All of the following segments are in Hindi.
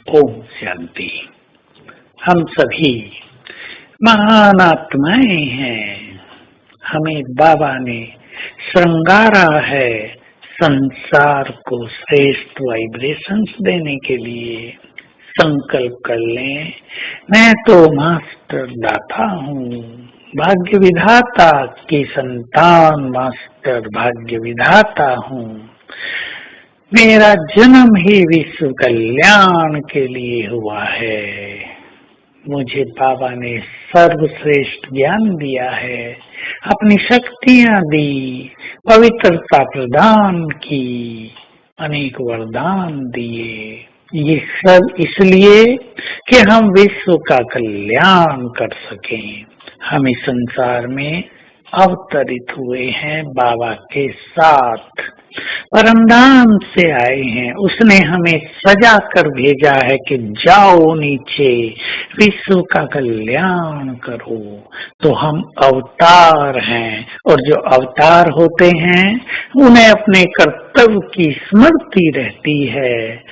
ओम शांति। हम सभी महान आत्माएं हैं। हमें बाबा ने श्रृंगारा है संसार को श्रेष्ठ वाइब्रेशंस देने के लिए। संकल्प कर लें, मैं तो मास्टर दाता हूँ, भाग्य विधाता की संतान, मास्टर भाग्य विधाता हूँ। मेरा जन्म ही विश्व कल्याण के लिए हुआ है। मुझे बाबा ने सर्वश्रेष्ठ ज्ञान दिया है, अपनी शक्तियां दी, पवित्रता प्रदान की, अनेक वरदान दिए। ये सब इसलिए कि हम विश्व का कल्याण कर सकें। हम इस संसार में अवतरित हुए हैं बाबा के साथ, परमधाम से आए हैं। उसने हमें सजा कर भेजा है कि जाओ नीचे विश्व का कल्याण करो। तो हम अवतार हैं, और जो अवतार होते हैं उन्हें अपने कर्तव्य की स्मृति रहती है।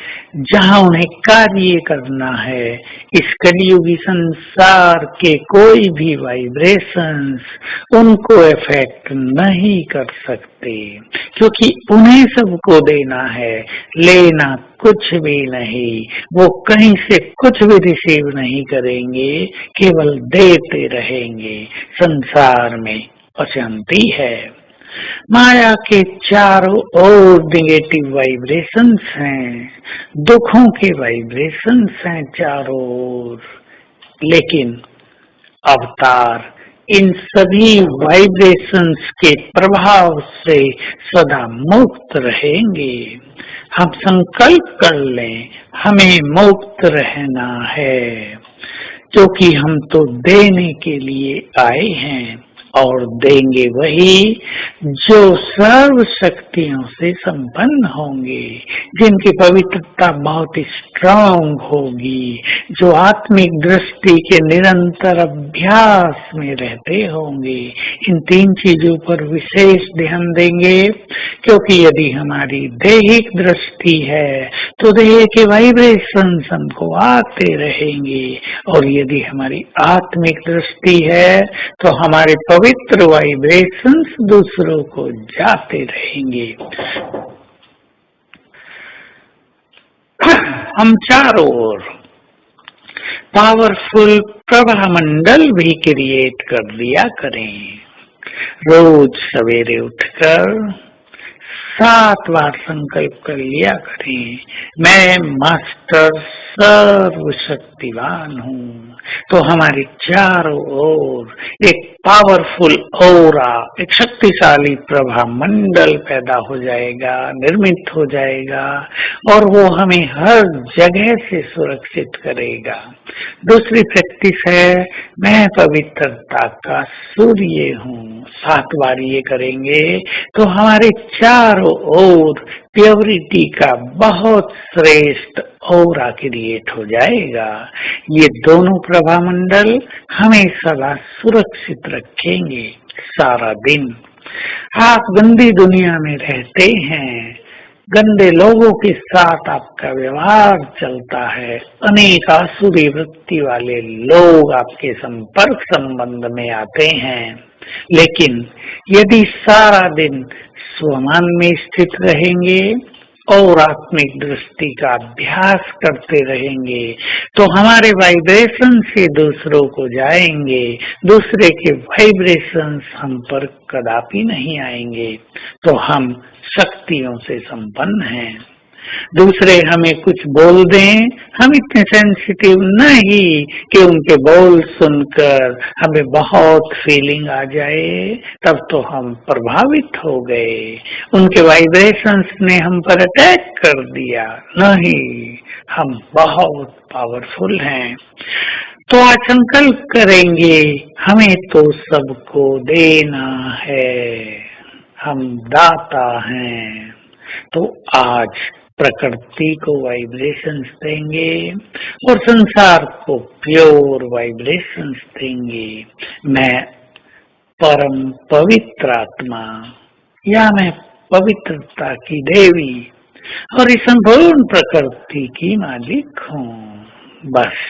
जहाँ उन्हें कार्य करना है, इस कलियुगी संसार के कोई भी वाइब्रेशंस उनको इफेक्ट नहीं कर सकते, क्योंकि उन्हें सबको देना है, लेना कुछ भी नहीं। वो कहीं से कुछ भी रिसीव नहीं करेंगे, केवल देते रहेंगे। संसार में अशांति है, माया के चारों ओर नेगेटिव वाइब्रेशंस हैं, दुखों के वाइब्रेशंस हैं चारों ओर। लेकिन अवतार इन सभी वाइब्रेशंस के प्रभाव से सदा मुक्त रहेंगे। हम संकल्प कर लें, हमें मुक्त रहना है, क्योंकि हम तो देने के लिए आए हैं, और देंगे वही जो सर्व शक्तियों से संपन्न होंगे, जिनकी पवित्रता बहुत स्ट्रांग होगी, जो आत्मिक दृष्टि के निरंतर अभ्यास में रहते होंगे। इन तीन चीजों पर विशेष ध्यान देंगे, क्योंकि यदि हमारी दैहिक दृष्टि है तो देह के वाइब्रेशंस हमको आते रहेंगे, और यदि हमारी आत्मिक दृष्टि है तो हमारे पवित्र वाइब्रेशंस दूसरों को जाते रहेंगे। हम चारों ओर पावरफुल प्रभा मंडल भी क्रिएट कर दिया करें। रोज सवेरे उठकर 7 बार संकल्प कर लिया करें, मैं मास्टर सर्वशक्तिवान हूँ। तो हमारे चारों ओर एक पावरफुल ऑरा, एक शक्तिशाली प्रभा मंडल पैदा हो जाएगा, निर्मित हो जाएगा, और वो हमें हर जगह से सुरक्षित करेगा। दूसरी प्रैक्टिस है, मैं पवित्रता का सूर्य हूँ। 7 बार ये करेंगे तो हमारे चारों ओर प्योरिटी का बहुत श्रेष्ठ ऑरा क्रिएट हो जाएगा। ये दोनों प्रभा मंडल हमें सदा सुरक्षित रखेंगे सारा दिन। आप गंदी दुनिया में रहते हैं, गंदे लोगों के साथ आपका व्यवहार चलता है, अनेक आसुरी वृत्ति वाले लोग आपके संपर्क संबंध में आते हैं। लेकिन यदि सारा दिन स्वमान में स्थित रहेंगे और आत्मिक दृष्टि का अभ्यास करते रहेंगे, तो हमारे वाइब्रेशन से दूसरों को जाएंगे, दूसरे के वाइब्रेशंस हम पर कदापि नहीं आएंगे। तो हम शक्तियों से संपन्न हैं। दूसरे हमें कुछ बोल दें, हम इतने सेंसिटिव नहीं कि उनके बोल सुनकर हमें बहुत फीलिंग आ जाए, तब तो हम प्रभावित हो गए, उनके वाइब्रेशंस ने हम पर अटैक कर दिया। नहीं, हम बहुत पावरफुल हैं। तो आज संकल्प करेंगे, हमें तो सबको देना है, हम दाता हैं। तो आज प्रकृति को वाइब्रेशंस देंगे और संसार को प्योर वाइब्रेशंस देंगे। मैं परम पवित्र आत्मा, या मैं पवित्रता की देवी और इस संपूर्ण प्रकृति की मालिक हूँ। बस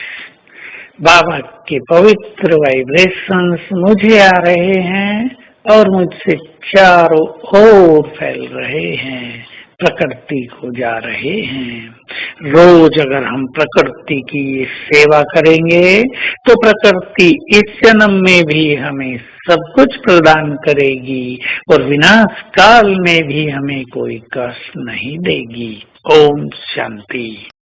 बाबा के पवित्र वाइब्रेशंस मुझे आ रहे हैं और मुझसे चारों ओर फैल रहे हैं, प्रकृति को जा रहे हैं। रोज अगर हम प्रकृति की सेवा करेंगे तो प्रकृति इस जन्म में भी हमें सब कुछ प्रदान करेगी और विनाश काल में भी हमें कोई कष्ट नहीं देगी। ओम शांति।